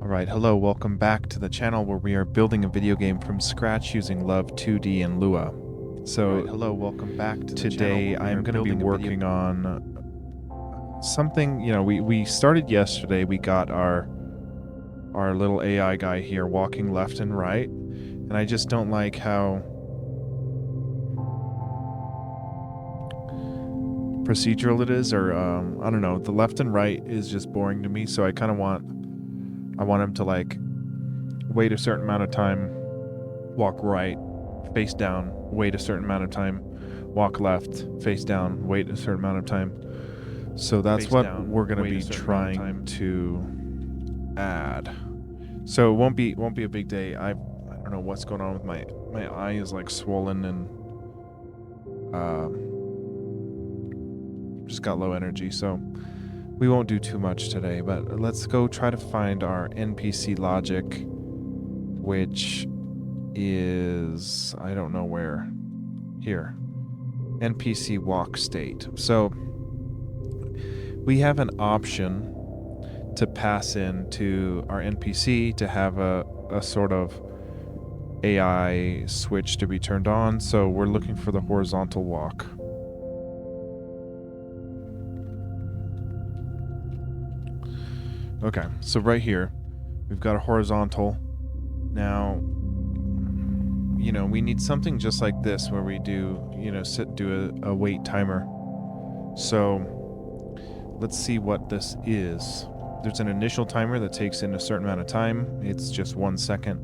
Alright, hello, welcome back to the channel where we are building a video game from scratch using Love2d and Lua. So, Hello, welcome back to today I'm going to be working on something, we started yesterday, we got our little AI guy here walking left and right, and I just don't like how procedural it is, or I don't know, the left and right is just boring to me, so I kind of want him to like wait a certain amount of time, walk right, face down, wait a certain amount of time, walk left, face down, wait a certain amount of time. So that's what we're going to be trying to add. So it won't be a big day. I don't know what's going on with my eye is like swollen and just got low energy, so we won't do too much today, but let's go try to find our NPC logic, which is, I don't know where. Here. NPC walk state. So we have an option to pass in to our NPC to have a sort of AI switch to be turned on. So we're looking for the horizontal walk. Okay, so right here, we've got a horizontal. Now, we need something just like this where we do, do a wait timer. So let's see what this is. There's an initial timer that takes in a certain amount of time. It's just 1 second.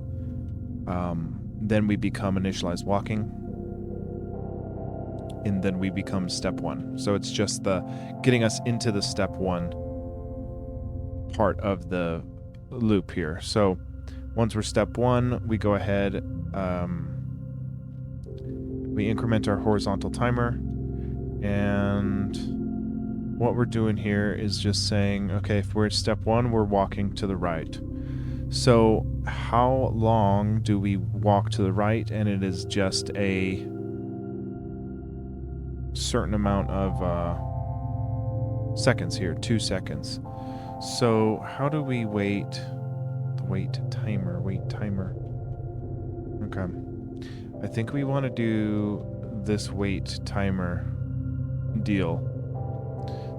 Then we become initialized walking. And then we become step 1. So it's just the getting us into the step 1 part of the loop here. So once we're step 1, we go ahead, we increment our horizontal timer, and what we're doing here is just saying, okay, if we're at step 1, we're walking to the right. So how long do we walk to the right? And it is just a certain amount of seconds here, 2 seconds. So how do we wait? The wait timer. Okay. I think we want to do this wait timer deal.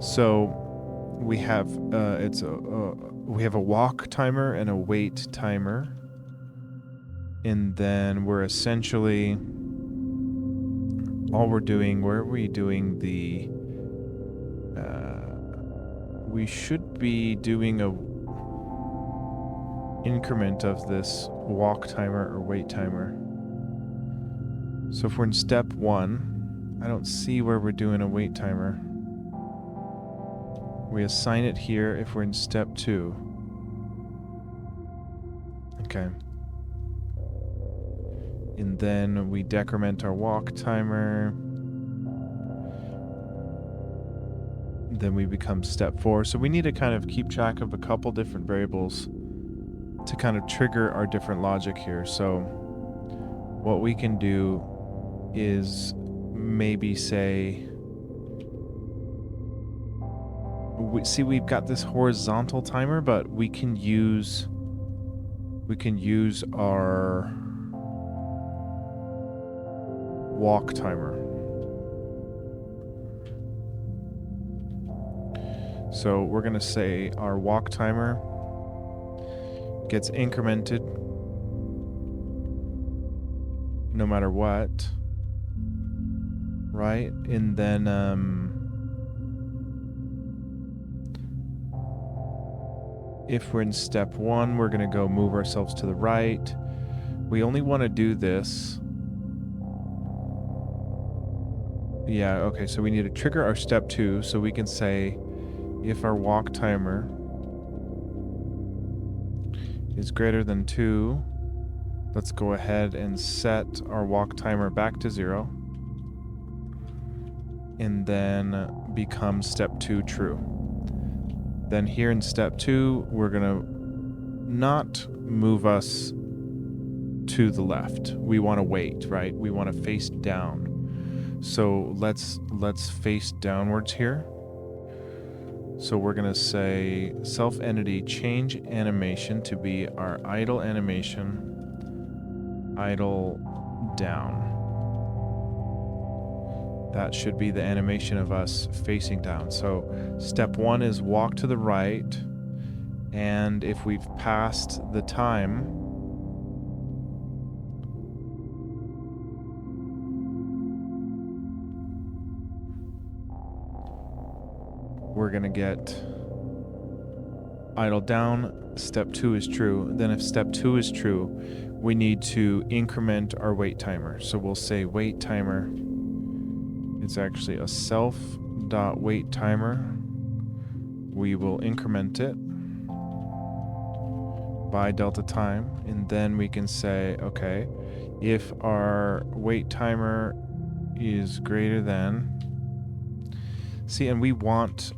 So we have we have a walk timer and a wait timer, and then we're essentially all we're doing. Where are we doing the? We should be doing a increment of this walk timer or wait timer. So if we're in step 1, I don't see where we're doing a wait timer. We assign it here if we're in step 2. Okay. And then we decrement our walk timer. Then we become step 4. So we need to kind of keep track of a couple different variables to kind of trigger our different logic here. So what we can do is maybe say, we've got this horizontal timer, but we can use our walk timer. So we're going to say our walk timer gets incremented no matter what, right? And then if we're in step 1, we're going to go move ourselves to the right. We only want to do this. Yeah, okay, so we need to trigger our step 2, so we can say if our walk timer is greater than 2, let's go ahead and set our walk timer back to 0, and then become step 2 true. Then here in step 2, we're gonna not move us to the left. We want to wait, right? We want to face down. So let's face downwards here. So we're going to say self entity change animation to be our idle animation, idle down. That should be the animation of us facing down. So step 1 is walk to the right, and if we've passed the time, we're gonna get idle down. Step 2 is true. Then if step 2 is true, we need to increment our wait timer. So we'll say wait timer. It's actually a self.wait timer. We will increment it by delta time, and then we can say, okay, if our wait timer is greater than, see, and we want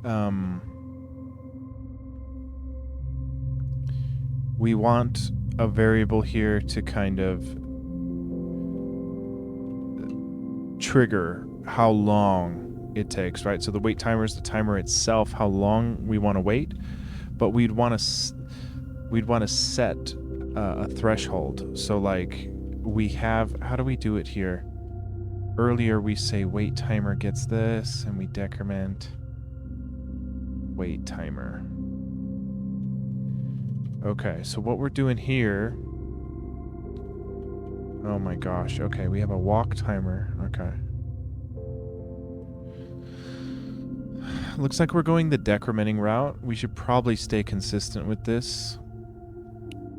a variable here to kind of trigger how long it takes, right? So the wait timer is the timer itself, how long we want to wait, but we'd want to set a threshold. So like we have, how do we do it here? Earlier we say wait timer gets this, and we decrement wait timer. Okay, so what we're doing here, oh my gosh, okay, we have a walk timer. Okay. Looks like we're going the decrementing route. We should probably stay consistent with this.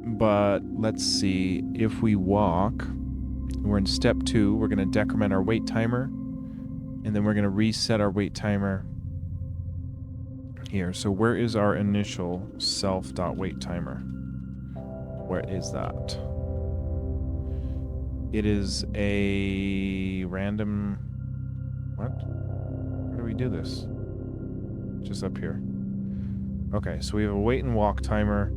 But let's see, if we walk, we're in step 2, we're going to decrement our wait timer, and then we're going to reset our wait timer here. So where is our initial self.wait timer? Where is that? It is a random, what? Where do we do this? Just up here. Okay, so we have a wait and walk timer,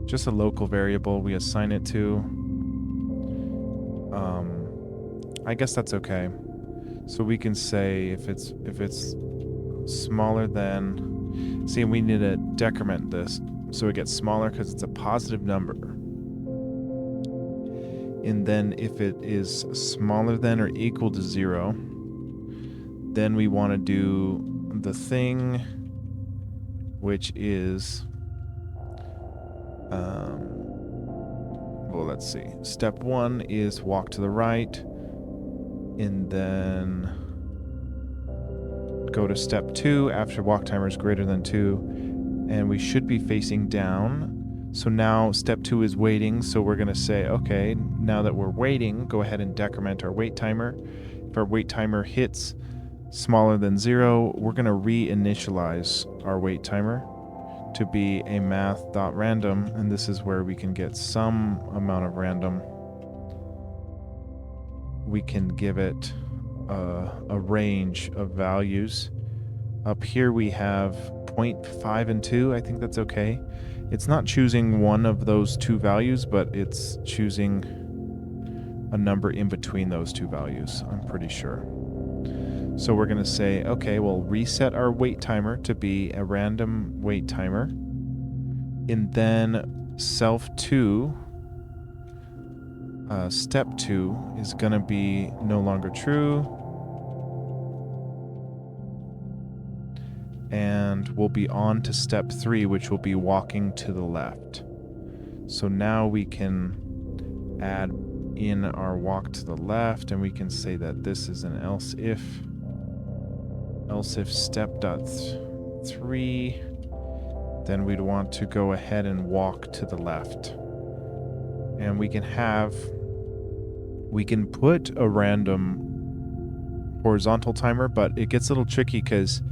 just a local variable we assign it to. I guess that's okay. So we can say if it's smaller than, see, we need to decrement this so it gets smaller because it's a positive number. And then if it is smaller than or equal to 0, then we want to do the thing which is, well, let's see. Step 1 is walk to the right, and then go to step 2 after walk timer is greater than 2, and we should be facing down. So now step 2 is waiting, so we're going to say, okay, now that we're waiting, go ahead and decrement our wait timer. If our wait timer hits smaller than 0, we're going to reinitialize our wait timer to be a math.random, and this is where we can get some amount of random. We can give it a range of values. Up here we have 0.5 and 2. I think that's okay. It's not choosing one of those two values, but it's choosing a number in between those two values, I'm pretty sure. So we're going to say, okay, we'll reset our wait timer to be a random wait timer. And then self2, step 2 is going to be no longer true. And we'll be on to step 3, which will be walking to the left. So now we can add in our walk to the left, and we can say that this is an else if step.3, then we'd want to go ahead and walk to the left. And we can put a random horizontal timer, but it gets a little tricky because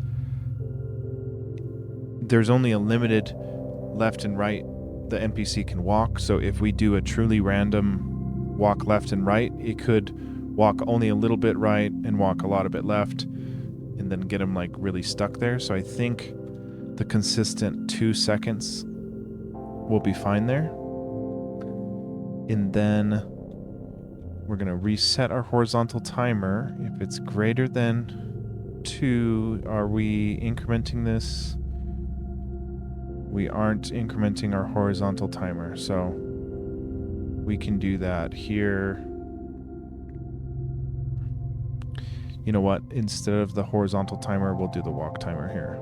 there's only a limited left and right the NPC can walk. So if we do a truly random walk left and right, it could walk only a little bit right and walk a lot of it left, and then get him like really stuck there. So I think the consistent 2 seconds will be fine there. And then we're going to reset our horizontal timer. If it's greater than 2, are we incrementing this? we aren't incrementing our horizontal timer, so we can do that here. You know what? Instead of the horizontal timer, we'll do the walk timer here.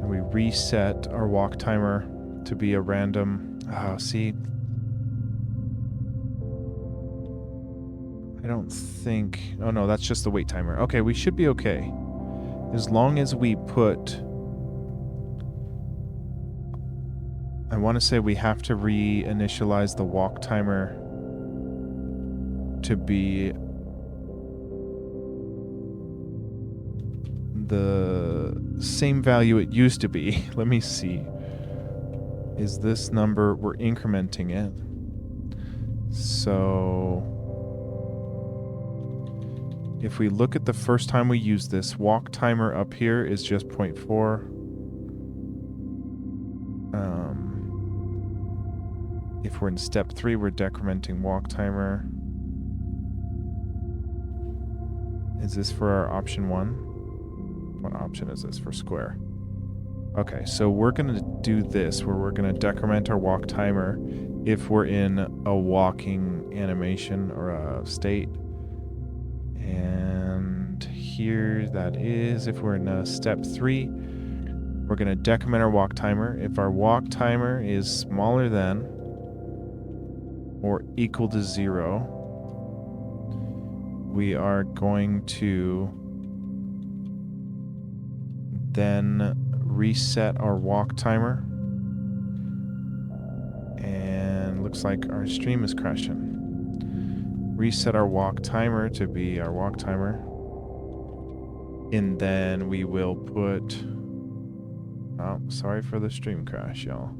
And we reset our walk timer to be a random... see? I don't think... Oh no, that's just the wait timer. Okay, we should be okay. As long as we put... I want to say we have to reinitialize the walk timer to be the same value it used to be. Let me see. Is this number, we're incrementing it. So if we look at the first time we use this, walk timer up here is just 0.4. If we're in step 3, we're decrementing walk timer. Is this for our option 1? What option is this for square? Okay, so we're going to do this, where we're going to decrement our walk timer if we're in a walking animation or a state. And here that is, if we're in step 3, we're going to decrement our walk timer. If our walk timer is smaller than or equal to 0, we are going to then reset our walk timer. And looks like our stream is crashing. Reset our walk timer to be our walk timer. And then we will put... Oh, sorry for the stream crash, y'all.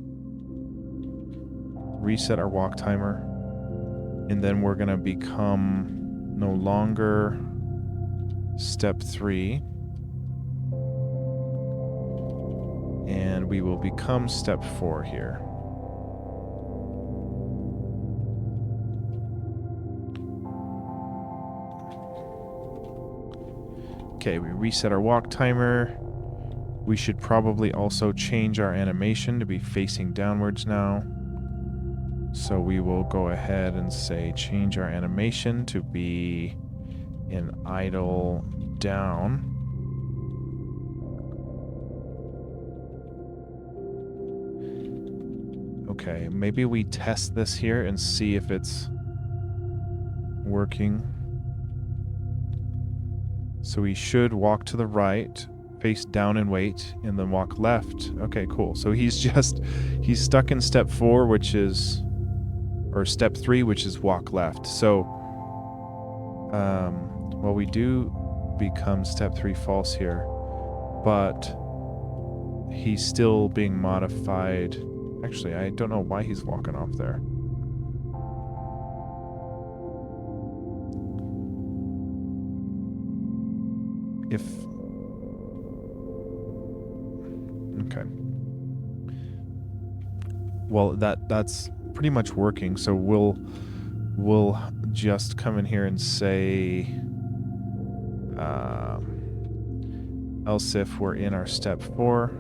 Reset our walk timer. And then we're going to become no longer step 3. And we will become step 4 here. Okay, we reset our walk timer. We should probably also change our animation to be facing downwards now. So we will go ahead and say change our animation to be in idle down. Okay, maybe we test this here and see if it's working. So we should walk to the right, face down and wait, and then walk left. Okay, cool. So he's stuck in step 4, which is, or step 3, which is walk left. So, well, we do become step 3 false here, but he's still being modified. Actually, I don't know why he's walking off there. Okay. Well, that's pretty much working. So we'll just come in here and say else if we're in our step 4,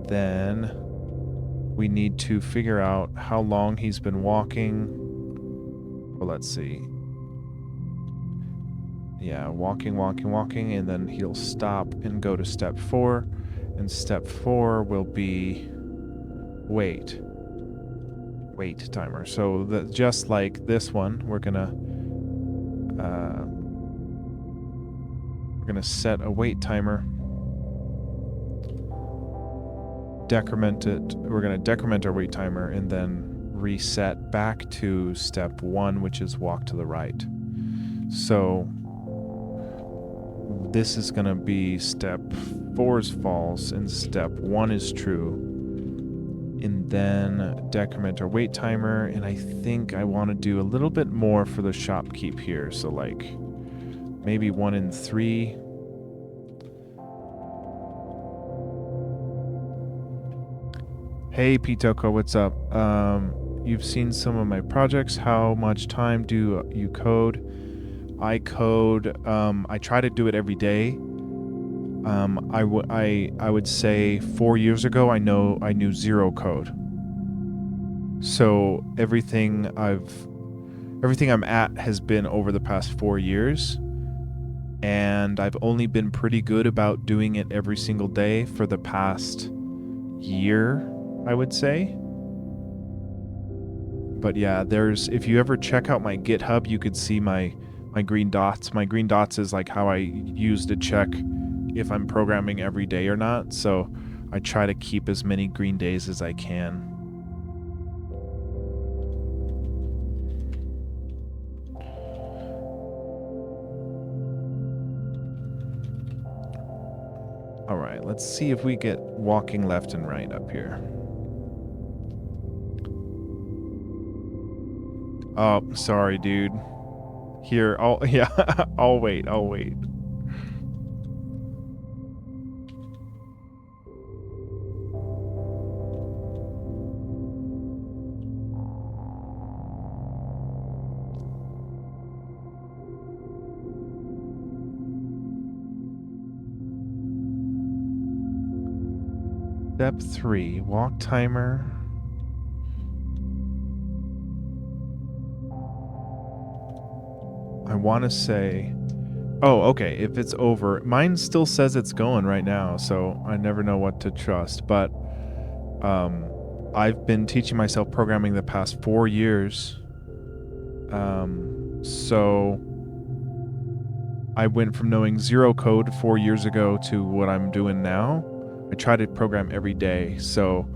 then we need to figure out how long he's been walking. Well, let's see. Yeah, walking, and then he'll stop and go to step 4. And step 4 will be wait timer. So just like this one, we're gonna set a wait timer. Decrement it. We're gonna decrement our wait timer and then reset back to step 1, which is walk to the right. So this is going to be step 4 is false and step 1 is true. And then decrement our wait timer. And I think I want to do a little bit more for the shopkeep here. So like maybe 1 in 3. Hey Pitoko, what's up? You've seen some of my projects. How much time do you code? I code, I try to do it every day. I would say 4 years ago I knew zero code. So everything I'm at has been over the past 4 years, and I've only been pretty good about doing it every single day for the past year, I would say. But yeah, if you ever check out my GitHub, you could see my green dots. My green dots is like how I use to check if I'm programming every day or not. So I try to keep as many green days as I can. All right, let's see if we get walking left and right up here. Oh, sorry, dude. Here, yeah, I'll wait. Step 3, walk timer. I want to say, oh, okay, if it's over, mine still says it's going right now, so I never know what to trust, but I've been teaching myself programming the past 4 years, so I went from knowing zero code 4 years ago to what I'm doing now. I try to program every day, so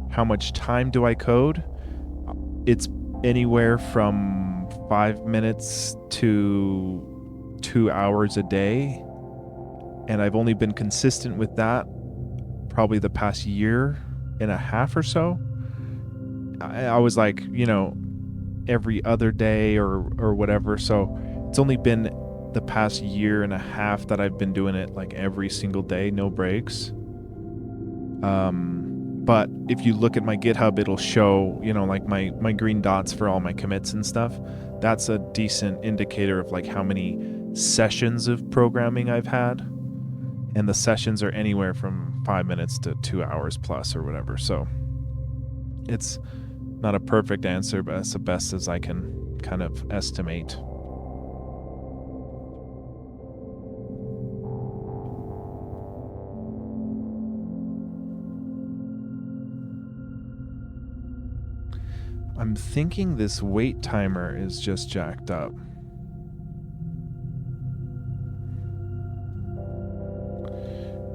how much time do I code? It's anywhere from 5 minutes to 2 hours a day, and I've only been consistent with that probably the past year and a half or so. I was like, every other day or whatever, so it's only been the past year and a half that I've been doing it like every single day, no breaks. But if you look at my GitHub, it'll show, like my green dots for all my commits and stuff. That's a decent indicator of like how many sessions of programming I've had. And the sessions are anywhere from 5 minutes to 2 hours plus or whatever. So it's not a perfect answer, but it's the best as I can kind of estimate. I'm thinking this wait timer is just jacked up.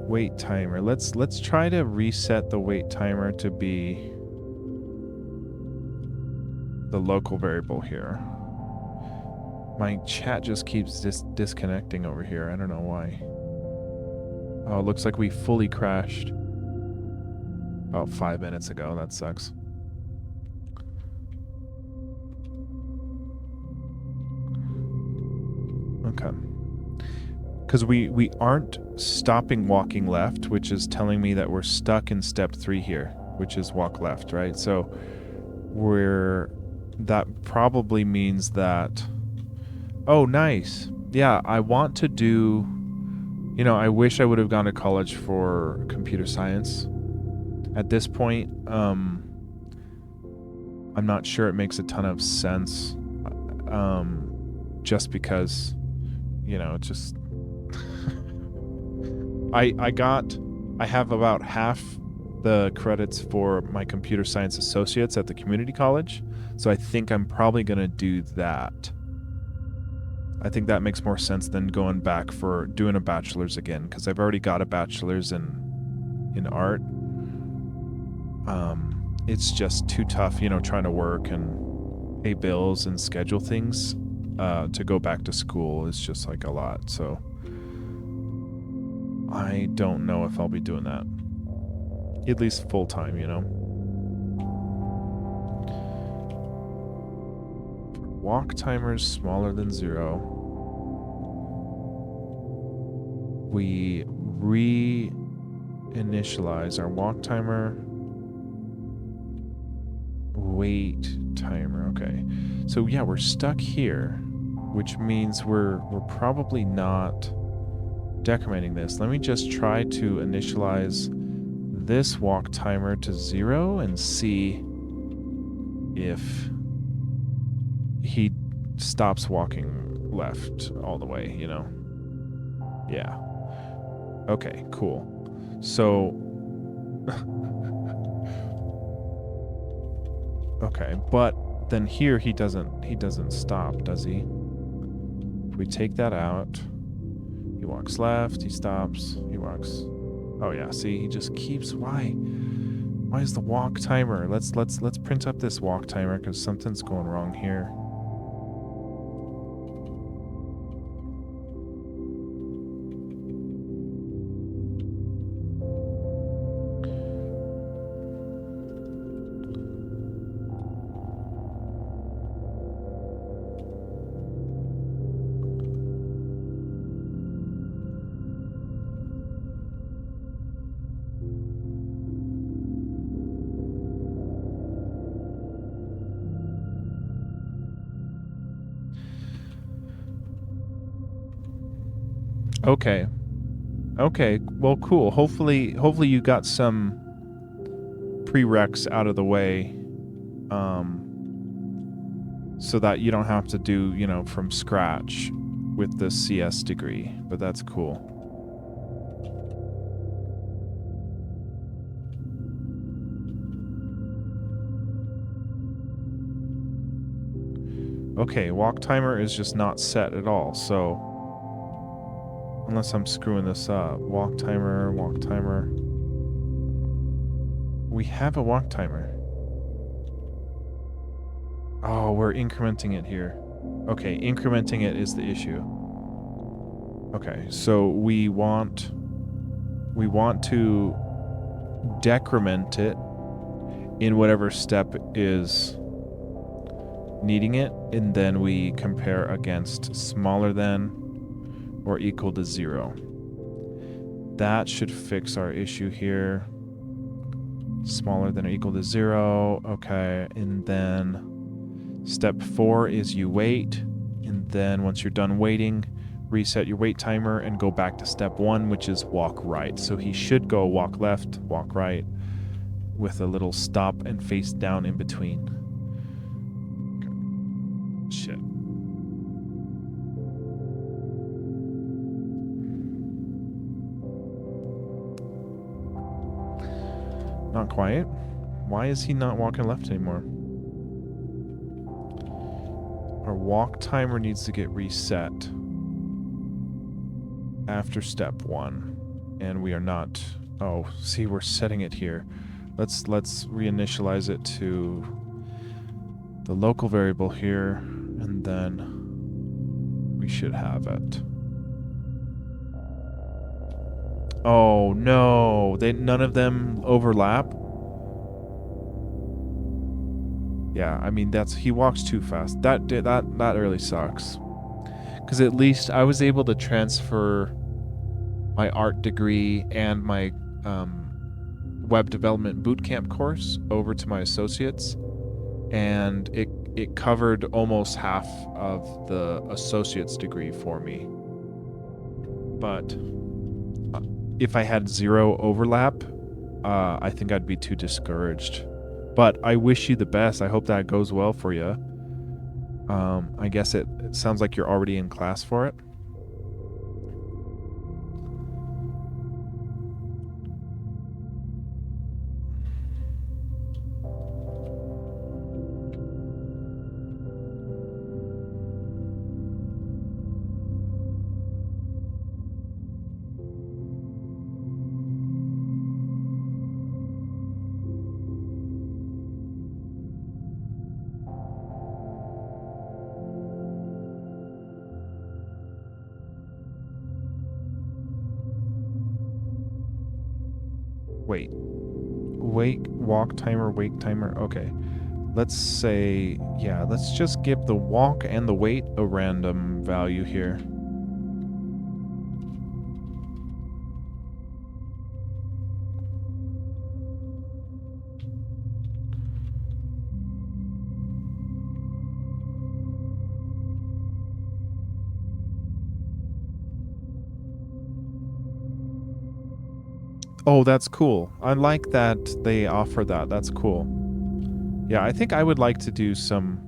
Wait timer. Let's try to reset the wait timer to be the local variable here. My chat just keeps disconnecting over here. I don't know why. Oh, it looks like we fully crashed about 5 minutes ago. That sucks. Okay. Because we aren't stopping walking left, which is telling me that we're stuck in step 3 here, which is walk left, right? So that probably means that, oh, nice. Yeah, I want to do, I wish I would have gone to college for computer science. At this point, I'm not sure it makes a ton of sense, just because, just I have about half the credits for my computer science associates at the community college, so I think I'm probably going to do that. I think that makes more sense than going back for doing a bachelor's again, because I've already got a bachelor's in art. It's just too tough, trying to work and pay bills and schedule things. To go back to school is just like a lot, so I don't know if I'll be doing that, at least full time, Walk timers smaller than 0. We reinitialize our walk timer. Wait timer, okay. So yeah, we're stuck here, which means we're probably not decrementing this. Let me just try to initialize this walk timer to 0 and see if he stops walking left all the way, you know? Yeah. Okay, cool. So... okay, but then here he doesn't stop, does he? If we take that out, he walks left, he stops, he walks... oh yeah, see, he just keeps... why is the walk timer? Let's print up this walk timer because something's going wrong here. Okay. Okay, well, cool. Hopefully you got some prereqs out of the way, so that you don't have to do, you know, from scratch with the CS degree, but that's cool. Okay, walk timer is just not set at all, so... unless I'm screwing this up. Walk timer, walk timer. We have a walk timer. Oh, we're incrementing it here. Okay, incrementing it is the issue. Okay, so we want to decrement it in whatever step is needing it, and then we compare against smaller than or equal to 0. That should fix our issue here. Smaller than or equal to 0. Okay, and then step 4 is you wait, and then once you're done waiting, reset your wait timer and go back to step 1, which is walk right. So he should go walk left, walk right, with a little stop and face down in between. Okay. Shit. Not quite. Why is he not walking left anymore? Our walk timer needs to get reset after step 1. And we are not... oh, see, we're setting it here. Let's reinitialize it to the local variable here, and then we should have it. Oh no, none of them overlap. Yeah, I mean he walks too fast. That really sucks. Because at least I was able to transfer my art degree and my web development bootcamp course over to my associates, and it covered almost half of the associate's degree for me. But if I had 0 overlap, I think I'd be too discouraged. But I wish you the best. I hope that goes well for you. I guess it sounds like you're already in class for it. Wait, walk timer, wait timer. Okay. Let's say, yeah, let's just give the walk and the wait a random value here. Oh, that's cool. I like that they offer that. That's cool. Yeah, I think I would like to do some...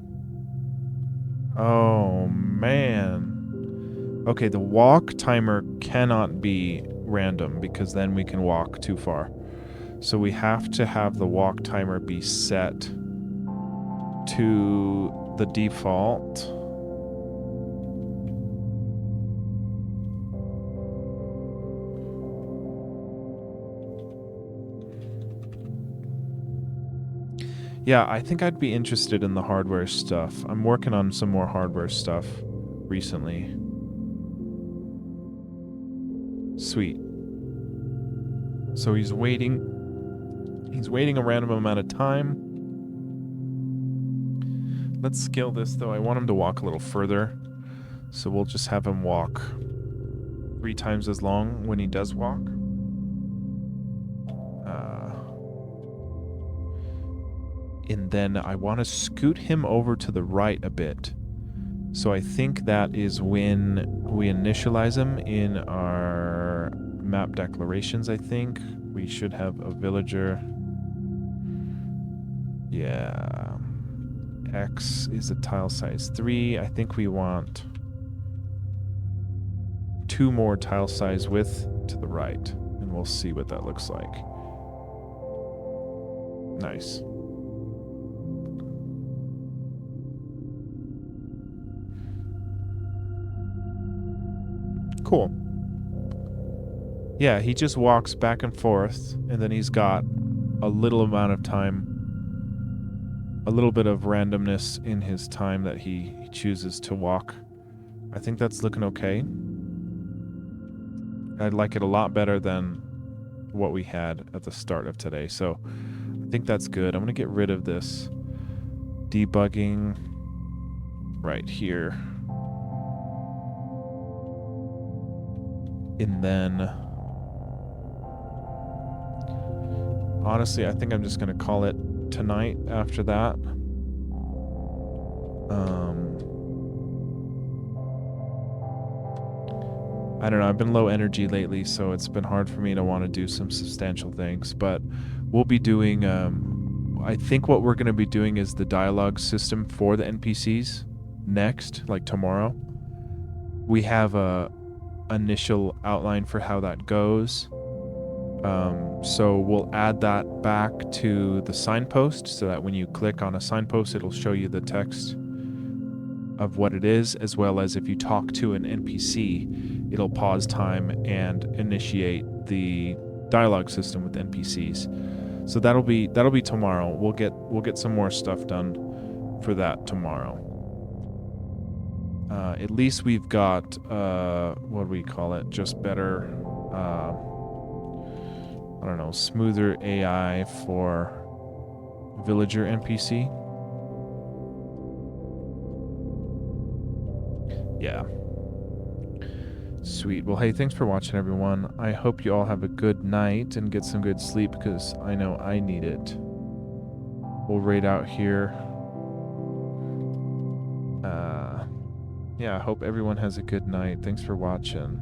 Oh, man. Okay, the walk timer cannot be random because then we can walk too far. So we have to have the walk timer be set to the default. Yeah, I think I'd be interested in the hardware stuff. I'm working on some more hardware stuff recently. Sweet. So he's waiting. He's waiting a random amount of time. Let's scale this, though. I want him to walk a little further. So we'll just have him walk 3 times as long when he does walk. And then I want to scoot him over to the right a bit. So I think that is when we initialize him in our map declarations, I think. We should have a villager. Yeah. X is a tile size 3. I think we want 2 more tile size width to the right. And we'll see what that looks like. Nice. Cool. Yeah, he just walks back and forth, and then he's got a little amount of time, a little bit of randomness in his time that he chooses to walk. I think that's looking okay. I'd like it a lot better than what we had at the start of today, so I think that's good. I'm going to get rid of this debugging right here. And then, honestly, I think I'm just going to call it tonight after that. I don't know, I've been low energy lately, so it's been hard for me to want to do some substantial things, but we'll be doing, I think what we're going to be doing is the dialogue system for the NPCs next, like tomorrow. We have a initial outline for how that goes. So we'll add that back to the signpost so that when you click on a signpost, it'll show you the text of what it is, as well as if you talk to an NPC, it'll pause time and initiate the dialogue system with NPCs. So that'll be tomorrow. We'll get some more stuff done for that tomorrow. At least we've got what do we call it? Just better, I don't know, smoother AI for villager NPC. Yeah. Sweet. Well, hey, thanks for watching, everyone. I hope you all have a good night and get some good sleep, because I know I need it. We'll raid out here. Yeah, I hope everyone has a good night. Thanks for watching.